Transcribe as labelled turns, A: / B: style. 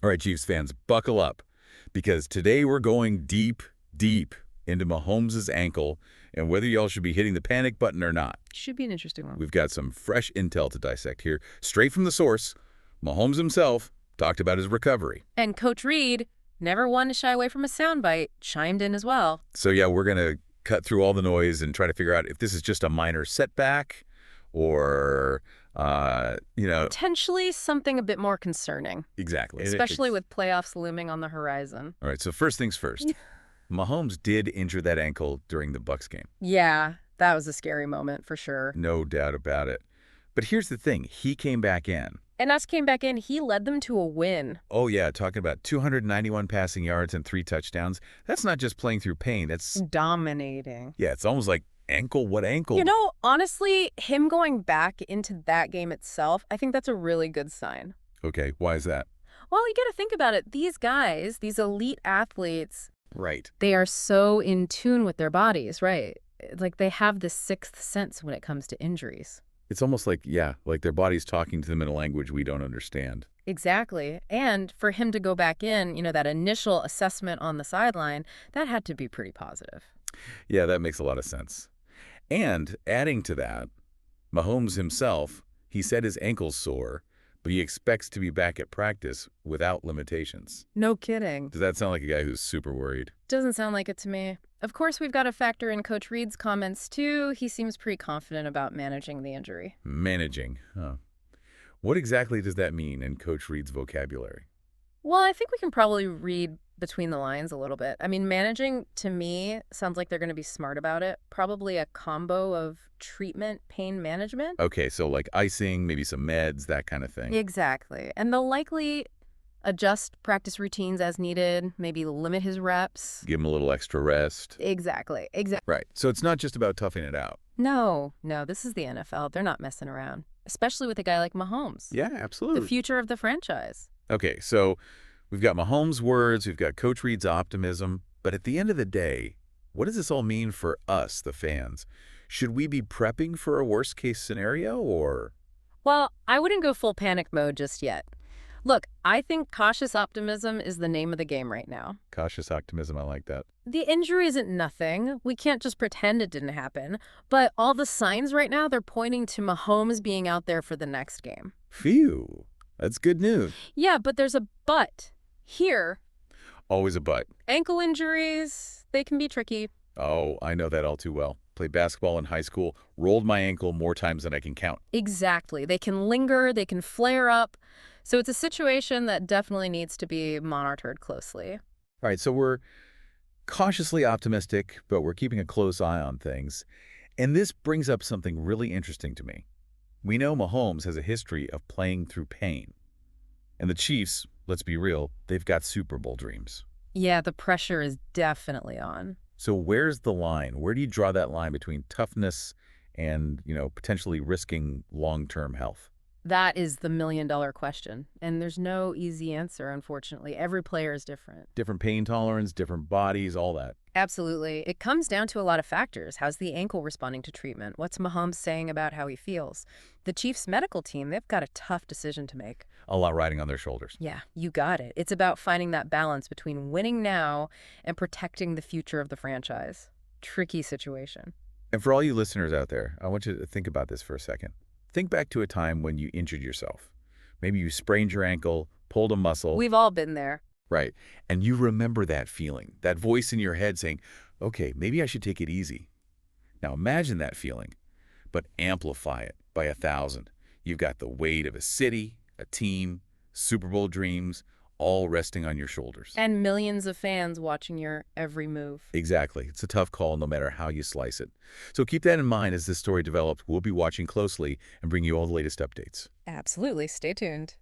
A: All right, Chiefs fans, buckle up, because today we're going deep, deep into Mahomes' ankle and whether y'all should be hitting the panic button or not.
B: Should be an interesting one.
A: We've got some fresh intel to dissect here, straight from the source. Mahomes himself talked about his recovery.
B: And Coach Reed, never one to shy away from a soundbite, chimed in as well.
A: So yeah, we're going to cut through all the noise and try to figure out if this is just a minor setback or,
B: Potentially something a bit more concerning.
A: Exactly.
B: Especially with playoffs looming on the horizon.
A: All right, so first things first. Mahomes did injure that ankle during the Bucs game.
B: Yeah, that was a scary moment for sure.
A: No doubt about it. But here's the thing. He came back in.
B: And us came back in, he led them to a win.
A: Oh, yeah, talking about 291 passing yards and 3 touchdowns. That's not just playing through pain. That's
B: dominating.
A: Yeah, it's almost like ankle, what ankle?
B: You know, honestly, him going back into that game itself, I think that's a really good sign.
A: Okay, why is that?
B: Well, you got to think about it. These guys, these elite athletes,
A: Right.
B: they are so in tune with their bodies, right? Like they have this sixth sense when it comes to injuries.
A: It's almost like, yeah, like their body's talking to them in a language we don't understand.
B: Exactly. And for him to go back in, that initial assessment on the sideline, that had to be pretty positive.
A: Yeah, that makes a lot of sense. And adding to that, Mahomes himself, he said his ankle's sore, but he expects to be back at practice without limitations.
B: No kidding.
A: Does that sound like a guy who's super worried?
B: Doesn't sound like it to me. Of course, we've got to factor in Coach Reed's comments, too. He seems pretty confident about managing the injury.
A: Managing, huh? What exactly does that mean in Coach Reed's vocabulary?
B: Well, I think we can probably read between the lines a little bit. I mean, managing, to me, sounds like they're going to be smart about it. Probably a combo of treatment, pain management.
A: Okay, so like icing, maybe some meds, that kind of thing.
B: Exactly. And they'll likely adjust practice routines as needed, maybe limit his reps.
A: Give him a little extra rest.
B: Exactly.
A: Right. So it's not just about toughing it out.
B: No, this is the NFL. They're not messing around, especially with a guy like Mahomes.
A: Yeah, absolutely.
B: The future of the franchise.
A: Okay, so we've got Mahomes' words, we've got Coach Reed's optimism, but at the end of the day, what does this all mean for us, the fans? Should we be prepping for a worst-case scenario, or?
B: Well, I wouldn't go full panic mode just yet. Look, I think cautious optimism is the name of the game right now.
A: Cautious optimism, I like that.
B: The injury isn't nothing. We can't just pretend it didn't happen. But all the signs right now, they're pointing to Mahomes being out there for the next game.
A: Phew, that's good news.
B: Yeah, but there's a but. Here,
A: Always a but.
B: ankle injuries, they can be tricky.
A: Oh, I know that all too well. Played basketball in high school, rolled my ankle more times than I can count.
B: Exactly. They can linger, they can flare up. So it's a situation that definitely needs to be monitored closely.
A: All right, so we're cautiously optimistic, but we're keeping a close eye on things. And this brings up something really interesting to me. We know Mahomes has a history of playing through pain. And the Chiefs, let's be real, they've got Super Bowl dreams.
B: Yeah, the pressure is definitely on.
A: So where's the line? Where do you draw that line between toughness and, potentially risking long-term health?
B: That is the million-dollar question. And there's no easy answer, unfortunately. Every player is different.
A: Different pain tolerance, different bodies, all that.
B: Absolutely. It comes down to a lot of factors. How's the ankle responding to treatment? What's Mahomes saying about how he feels? The Chiefs' medical team, they've got a tough decision to make.
A: A lot riding on their shoulders.
B: Yeah, you got it. It's about finding that balance between winning now and protecting the future of the franchise. Tricky situation.
A: And for all you listeners out there, I want you to think about this for a second. Think back to a time when you injured yourself. Maybe you sprained your ankle, pulled a muscle.
B: We've all been there.
A: Right. And you remember that feeling, that voice in your head saying, okay, maybe I should take it easy. Now imagine that feeling, but amplify it by 1,000. You've got the weight of a city, a team, Super Bowl dreams, all resting on your shoulders.
B: And millions of fans watching your every move.
A: Exactly. It's a tough call no matter how you slice it. So keep that in mind as this story develops. We'll be watching closely and bring you all the latest updates.
B: Absolutely. Stay tuned.